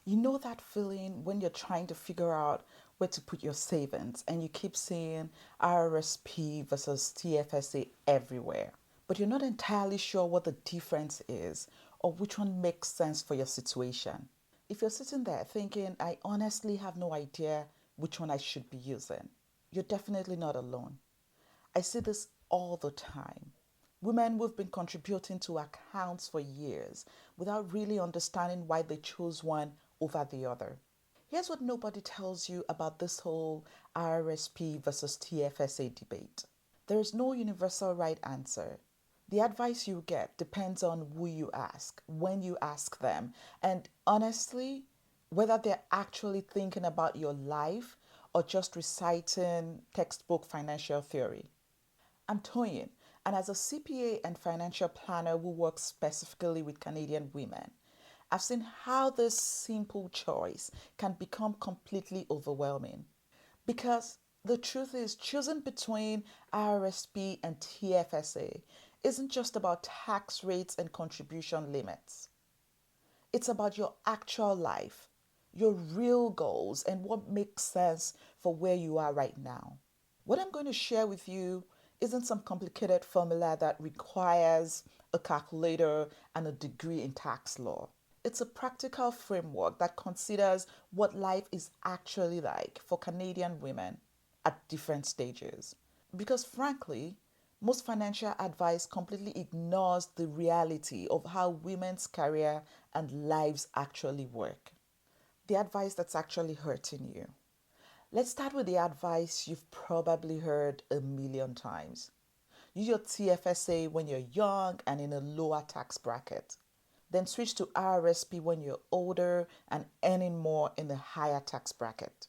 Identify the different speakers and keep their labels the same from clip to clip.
Speaker 1: You know that feeling when you're trying to figure out where to put your savings and you keep seeing RRSP versus TFSA everywhere, but you're not entirely sure what the difference is or which one makes sense for your situation. If you're sitting there thinking, I honestly have no idea which one I should be using, you're definitely not alone. I see this all the time. Women who've been contributing to accounts for years without really understanding why they chose one over the other. Here's what nobody tells you about this whole RRSP versus TFSA debate. There is no universal right answer. The advice you get depends on who you ask, when you ask them, and honestly, whether they're actually thinking about your life or just reciting textbook financial theory. I'm Toyin, and as a CPA and financial planner who works specifically with Canadian women, I've seen how this simple choice can become completely overwhelming. Because the truth is, choosing between RRSP and TFSA isn't just about tax rates and contribution limits. It's about your actual life, your real goals, and what makes sense for where you are right now. What I'm going to share with you isn't some complicated formula that requires a calculator and a degree in tax law. It's a practical framework that considers what life is actually like for Canadian women at different stages. Because frankly, most financial advice completely ignores the reality of how women's career and lives actually work. The advice that's actually hurting you. Let's start with the advice you've probably heard a million times. Use your TFSA when you're young and in a lower tax bracket. Then switch to RRSP when you're older and earning more in a higher tax bracket.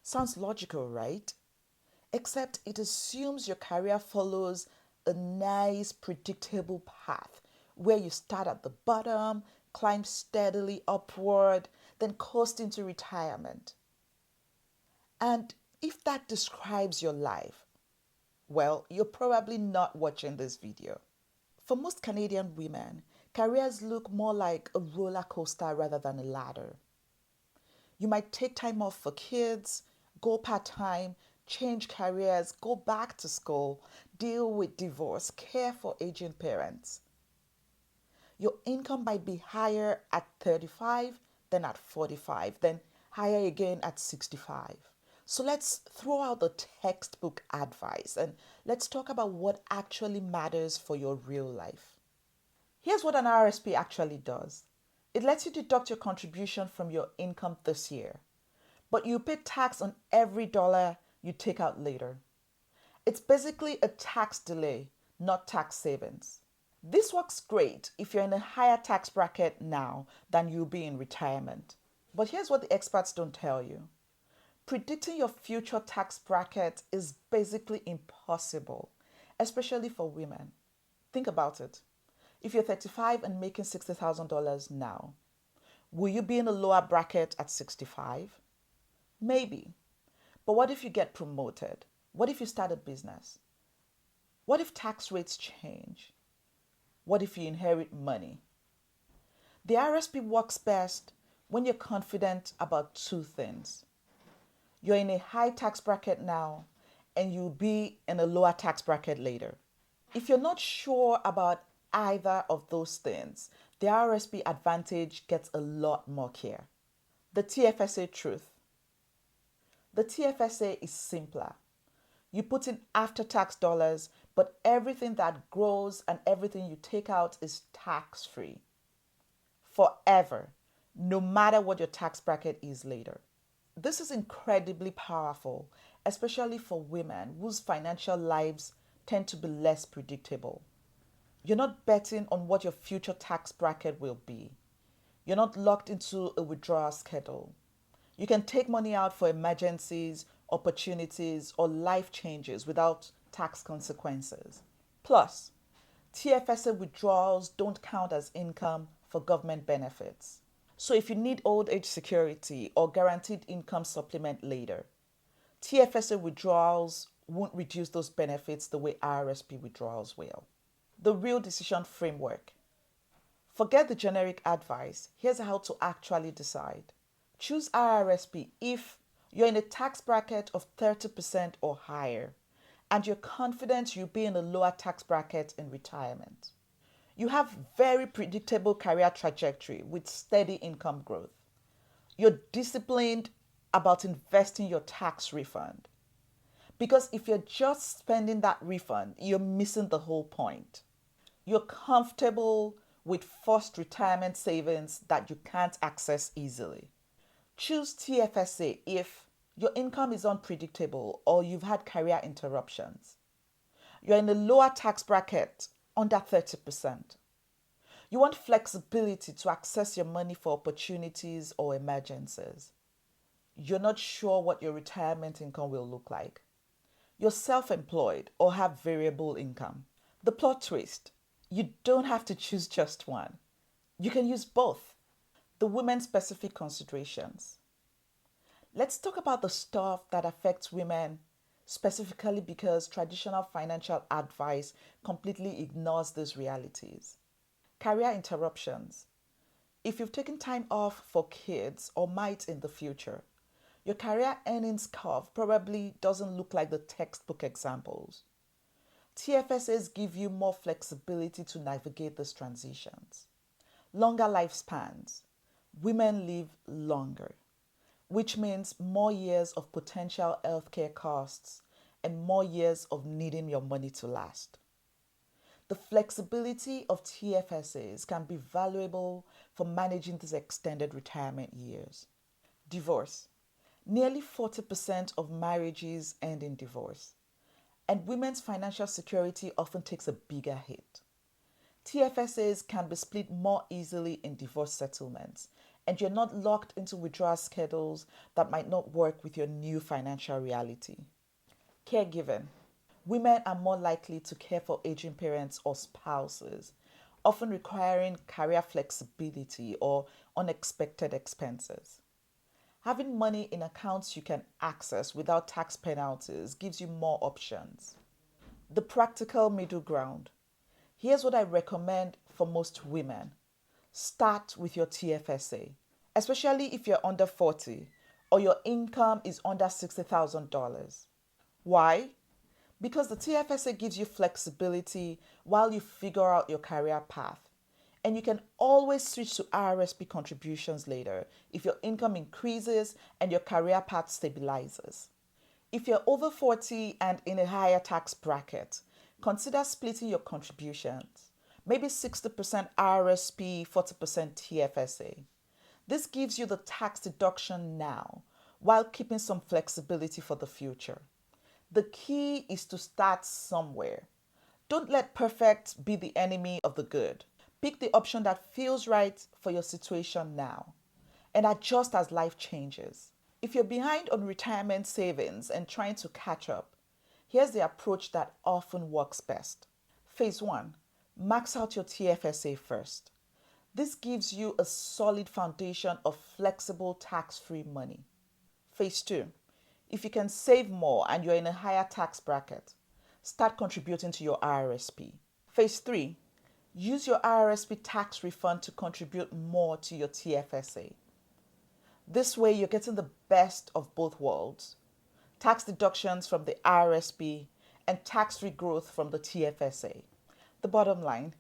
Speaker 1: Sounds logical, right? Except it assumes your career follows a nice, predictable path where you start at the bottom, climb steadily upward, then coast into retirement. And if that describes your life, well, you're probably not watching this video. For most Canadian women, careers look more like a roller coaster rather than a ladder. You might take time off for kids, go part time, change careers, go back to school, deal with divorce, care for aging parents. Your income might be higher at 35 than at 45, then higher again at 65. So let's throw out the textbook advice and let's talk about what actually matters for your real life. Here's what an RSP actually does. It lets you deduct your contribution from your income this year, but you pay tax on every dollar you take out later. It's basically a tax delay, not tax savings. This works great if you're in a higher tax bracket now than you'll be in retirement. But here's what the experts don't tell you. Predicting your future tax bracket is basically impossible, especially for women. Think about it. If you're 35 and making $60,000 now, will you be in a lower bracket at 65? Maybe. But what if you get promoted? What if you start a business? What if tax rates change? What if you inherit money? The RSP works best when you're confident about two things. You're in a high tax bracket now, and you'll be in a lower tax bracket later. If you're not sure about either of those things, the RSP advantage gets a lot more care. The TFSA truth. The TFSA is simpler. You put in after tax dollars, but everything that grows and everything you take out is tax free forever, no matter what your tax bracket is later. This is incredibly powerful, especially for women whose financial lives tend to be less predictable. You're not betting on what your future tax bracket will be. You're not locked into a withdrawal schedule. You can take money out for emergencies, opportunities, or life changes without tax consequences. Plus, TFSA withdrawals don't count as income for government benefits. So if you need old age security or guaranteed income supplement later, TFSA withdrawals won't reduce those benefits the way RRSP withdrawals will. The real decision framework. Forget the generic advice. Here's how to actually decide. Choose RRSP if you're in a tax bracket of 30% or higher and you're confident you'll be in a lower tax bracket in retirement. You have very predictable career trajectory with steady income growth. You're disciplined about investing your tax refund. Because if you're just spending that refund, you're missing the whole point. You're comfortable with forced retirement savings that you can't access easily. Choose TFSA if your income is unpredictable or you've had career interruptions. You're in a lower tax bracket, under 30%. You want flexibility to access your money for opportunities or emergencies. You're not sure what your retirement income will look like. You're self employed or have variable income. The plot twist: you don't have to choose just one. You can use both. The women specific considerations. Let's talk about the stuff that affects women specifically because traditional financial advice completely ignores these realities. Career interruptions. If you've taken time off for kids or might in the future, your career earnings curve probably doesn't look like the textbook examples. TFSAs give you more flexibility to navigate these transitions. Longer lifespans. Women live longer, which means more years of potential healthcare costs and more years of needing your money to last. The flexibility of TFSAs can be valuable for managing these extended retirement years. Divorce. Nearly 40% of marriages end in divorce, and women's financial security often takes a bigger hit. TFSAs can be split more easily in divorce settlements, and you're not locked into withdrawal schedules that might not work with your new financial reality. Caregiving. Women are more likely to care for aging parents or spouses, often requiring career flexibility or unexpected expenses. Having money in accounts you can access without tax penalties gives you more options. The practical middle ground. Here's what I recommend for most women. Start with your TFSA, especially if you're under 40 or your income is under $60,000. Why? Because the TFSA gives you flexibility while you figure out your career path. And you can always switch to RRSP contributions later if your income increases and your career path stabilizes. If you're over 40 and in a higher tax bracket, consider splitting your contributions. Maybe 60% RRSP, 40% TFSA. This gives you the tax deduction now while keeping some flexibility for the future. The key is to start somewhere. Don't let perfect be the enemy of the good. Pick the option that feels right for your situation now and adjust as life changes. If you're behind on retirement savings and trying to catch up, here's the approach that often works best. Phase 1. Max out your TFSA first. This gives you a solid foundation of flexible tax-free money. Phase 2. If you can save more and you're in a higher tax bracket, start contributing to your RRSP. Phase 3. Use your RRSP tax refund to contribute more to your TFSA. This way, you're getting the best of both worlds: tax deductions from the RRSP and tax-free growth from the TFSA. The bottom line: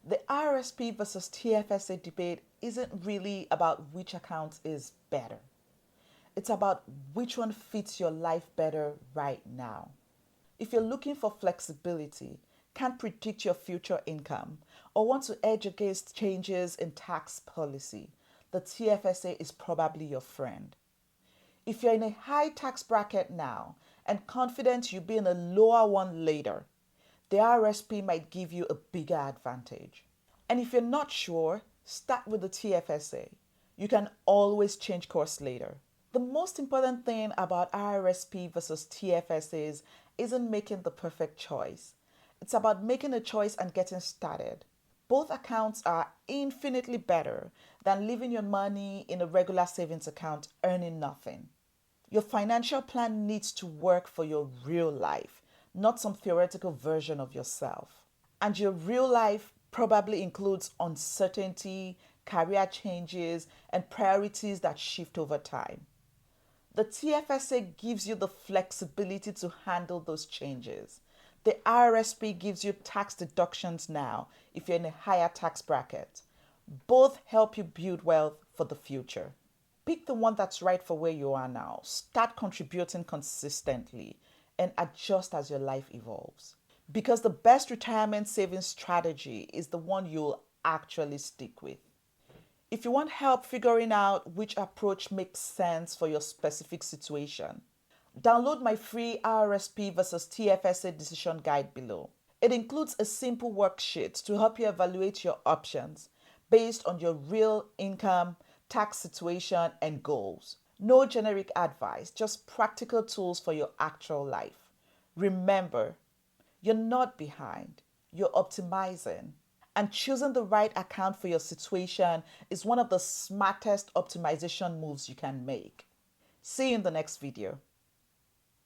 Speaker 1: the RRSP versus TFSA debate isn't really about which account is better. It's about which one fits your life better right now. If you're looking for flexibility, can't predict your future income, or want to edge against changes in tax policy, the TFSA is probably your friend. If you're in a high tax bracket now and confident you'll be in a lower one later, the RRSP might give you a bigger advantage. And if you're not sure, start with the TFSA. You can always change course later. The most important thing about RRSP versus TFSAs isn't making the perfect choice. It's about making a choice and getting started. Both accounts are infinitely better than leaving your money in a regular savings account earning nothing. Your financial plan needs to work for your real life, not some theoretical version of yourself. And your real life probably includes uncertainty, career changes, and priorities that shift over time. The TFSA gives you the flexibility to handle those changes. The RRSP gives you tax deductions now if you're in a higher tax bracket. Both help you build wealth for the future. Pick the one that's right for where you are now. Start contributing consistently and adjust as your life evolves. Because the best retirement savings strategy is the one you'll actually stick with. If you want help figuring out which approach makes sense for your specific situation, download my free RRSP versus TFSA decision guide below. It includes a simple worksheet to help you evaluate your options based on your real income, tax situation, and goals. No generic advice, just practical tools for your actual life. Remember, you're not behind, you're optimizing. And choosing the right account for your situation is one of the smartest optimization moves you can make. See you in the next video.